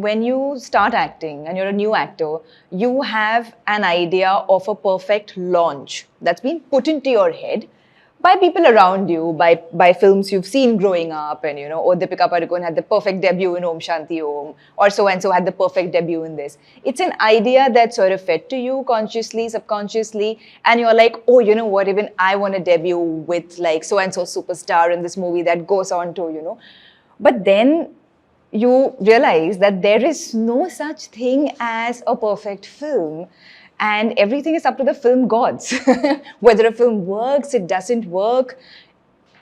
when you start acting and you're a new actor, you have an idea of a perfect launch that's been put into your head by people around you, by films you've seen growing up, and oh, Deepika Padukone had the perfect debut in Om Shanti Om, or so and so had the perfect debut in this. It's an idea that's sort of fed to you consciously, subconsciously, and you're like, oh, you know what, even I want to debut with like so and so superstar in this movie that goes on to. But then you realize that there is no such thing as a perfect film, and everything is up to the film gods. Whether a film works, it doesn't work.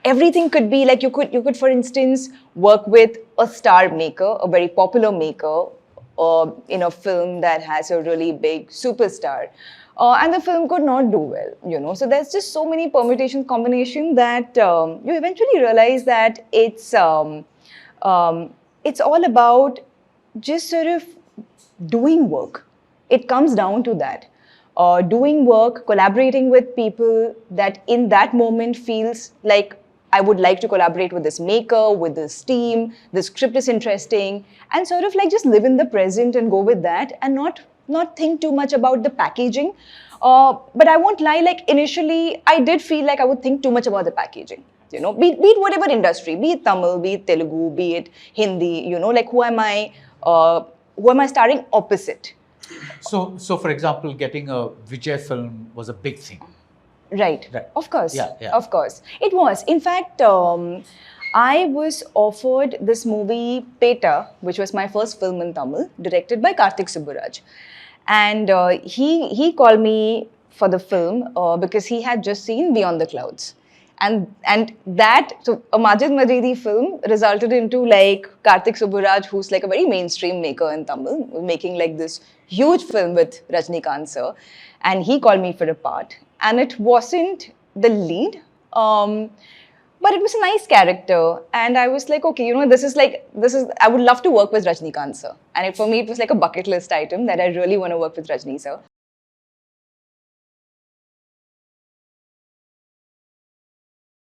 Everything could be like you could for instance work with a star maker, a very popular maker, in a film that has a really big superstar. And the film could not do well. So there's just so many permutation combination that you eventually realize that it's all about just sort of doing work. It comes down to that. Doing work, collaborating with people that in that moment feels like I would like to collaborate with this maker, with this team, the script is interesting, and sort of like just live in the present and go with that and not think too much about the packaging. But I won't lie, like initially I did feel like I would think too much about the packaging. Be it whatever industry, be it Tamil, be it Telugu, be it Hindi, like who am I starring opposite? So for example, getting a Vijay film was a big thing. Right. Of course. Yeah. Of course. It was. In fact, I was offered this movie, Peta, which was my first film in Tamil, directed by Karthik Subbaraj. And he called me for the film because he had just seen Beyond the Clouds. And that, so a Majid Majidi film resulted into like Karthik Subbaraj, who's like a very mainstream maker in Tamil, making like this huge film with Rajnikant sir. And he called me for a part. And it wasn't the lead, but it was a nice character. And I was like, okay, I would love to work with Rajnikant sir. And for me, it was like a bucket list item that I really want to work with Rajni sir.